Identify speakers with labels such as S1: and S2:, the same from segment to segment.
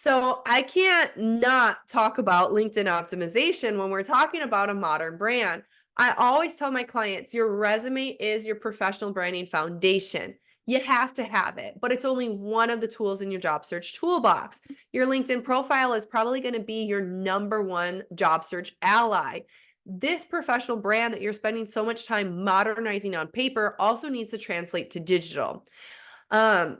S1: So I can't not talk about LinkedIn optimization when we're talking about a modern brand. I always tell my clients, your resume is your professional branding foundation. You have to have it, but it's only one of the tools in your job search toolbox. Your LinkedIn profile is probably going to be your number one job search ally. This professional brand that you're spending so much time modernizing on paper also needs to translate to digital. And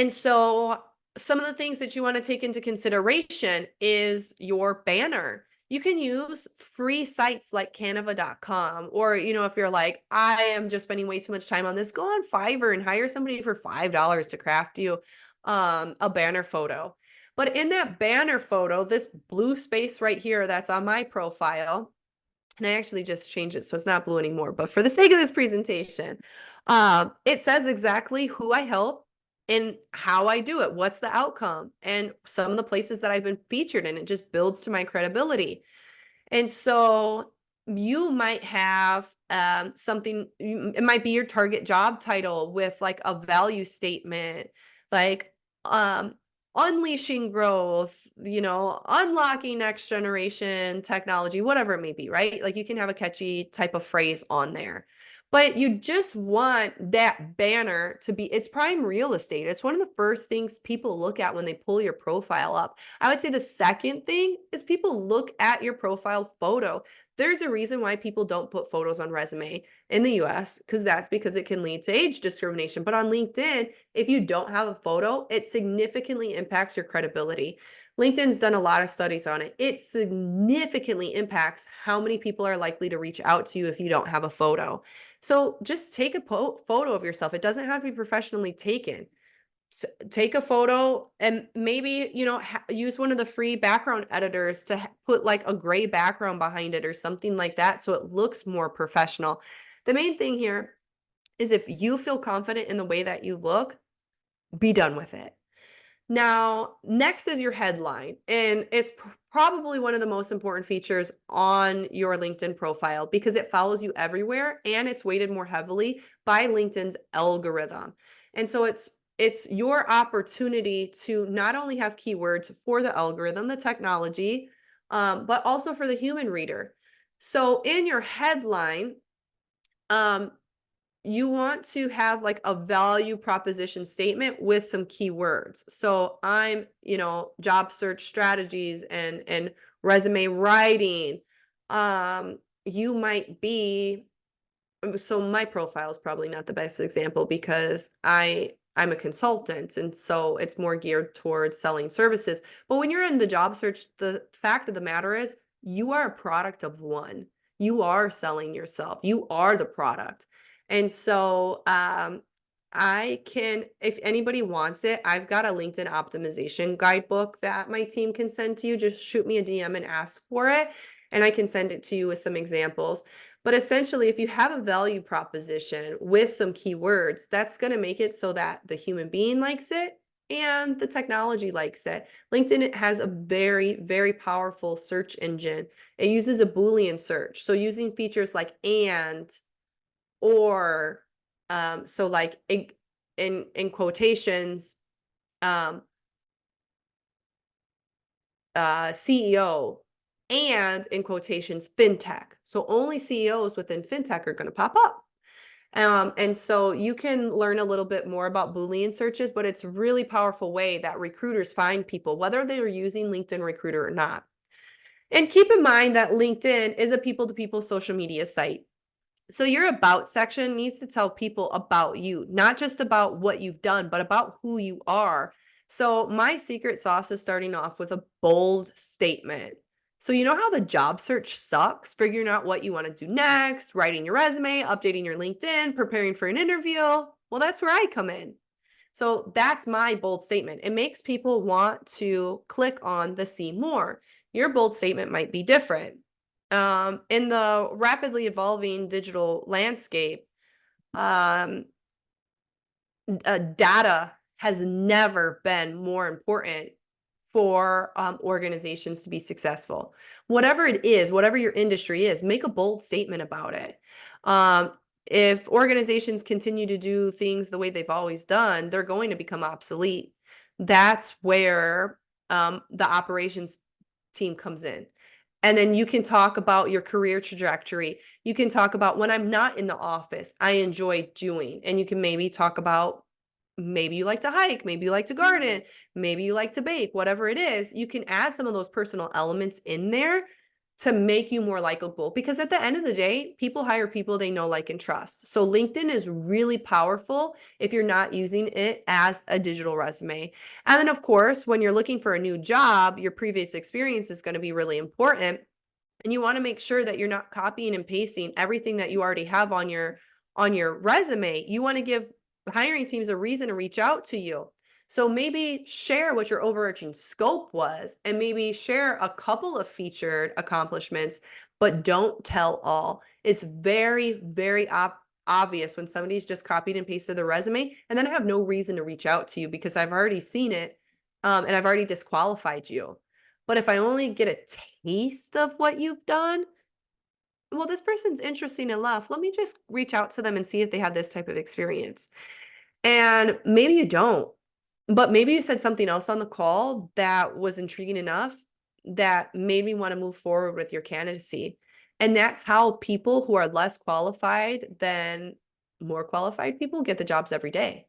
S1: so some of the things that you want to take into consideration is your banner. You can use free sites like canva.com, or, if you're like, I am just spending way too much time on this, go on Fiverr and hire somebody for $5 to craft you a banner photo. But in that banner photo, this blue space right here that's on my profile, and I actually just changed it so it's not blue anymore, but for the sake of this presentation, it says exactly who I help and how I do it, what's the outcome, and some of the places that I've been featured in. It just builds to my credibility. And so you might have something, it might be your target job title with like a value statement, like unleashing growth, unlocking next generation technology, whatever it may be, right? Like you can have a catchy type of phrase on there. But you just want that banner to be, it's prime real estate. It's one of the first things people look at when they pull your profile up. I would say the second thing is people look at your profile photo. There's a reason why people don't put photos on resume in the US, because it can lead to age discrimination. But on LinkedIn, if you don't have a photo, it significantly impacts your credibility. LinkedIn's done a lot of studies on it. It significantly impacts how many people are likely to reach out to you if you don't have a photo. So just take a photo of yourself. It doesn't have to be professionally taken. Take a photo and maybe, use one of the free background editors to put like a gray background behind it or something like that so it looks more professional. The main thing here is if you feel confident in the way that you look, be done with it. Now, next is your headline, and it's probably one of the most important features on your LinkedIn profile because it follows you everywhere and it's weighted more heavily by LinkedIn's algorithm. And so it's your opportunity to not only have keywords for the algorithm, the technology, but also for the human reader. So in your headline, you want to have like a value proposition statement with some keywords. So I'm, job search strategies and resume writing. You might be, so my profile is probably not the best example because I'm a consultant, and so it's more geared towards selling services. But when you're in the job search, the fact of the matter is you are a product of one. You are selling yourself. You are the product. And so I can, if anybody wants it, I've got a LinkedIn optimization guidebook that my team can send to you. Just shoot me a DM and ask for it, and I can send it to you with some examples. But essentially, if you have a value proposition with some keywords, that's going to make it so that the human being likes it and the technology likes it. LinkedIn has a very, very powerful search engine. It uses a Boolean search. So using features like and, or, so like in quotations, CEO, and in quotations, fintech. So only CEOs within fintech are going to pop up. And so you can learn a little bit more about Boolean searches, but it's a really powerful way that recruiters find people, whether they're using LinkedIn Recruiter or not. And keep in mind that LinkedIn is a people-to-people social media site. So your about section needs to tell people about you, not just about what you've done, but about who you are. So my secret sauce is starting off with a bold statement. So you know how the job search sucks? Figuring out what you want to do next, writing your resume, updating your LinkedIn, preparing for an interview. Well, that's where I come in. So that's my bold statement. It makes people want to click on the see more. Your bold statement might be different. In the rapidly evolving digital landscape, data has never been more important for organizations to be successful. Whatever it is, whatever your industry is, make a bold statement about it. If organizations continue to do things the way they've always done, they're going to become obsolete. That's where the operations team comes in. And then you can talk about your career trajectory. You can talk about when I'm not in the office, I enjoy doing. And you can maybe talk about maybe you like to hike, maybe you like to garden, maybe you like to bake, whatever it is. You can add some of those personal elements in there to make you more likable, because at the end of the day, people hire people they know, like, and trust. So LinkedIn is really powerful if you're not using it as a digital resume. And then, of course, when you're looking for a new job, your previous experience is going to be really important. And you want to make sure that you're not copying and pasting everything that you already have on your resume. You want to give hiring teams a reason to reach out to you. So maybe share what your overarching scope was, and maybe share a couple of featured accomplishments, but don't tell all. It's very, very obvious when somebody's just copied and pasted the resume, and then I have no reason to reach out to you because I've already seen it, and I've already disqualified you. But if I only get a taste of what you've done, well, this person's interesting enough. Let me just reach out to them and see if they have this type of experience. And maybe you don't, but maybe you said something else on the call that was intriguing enough that made me want to move forward with your candidacy. And that's how people who are less qualified than more qualified people get the jobs every day.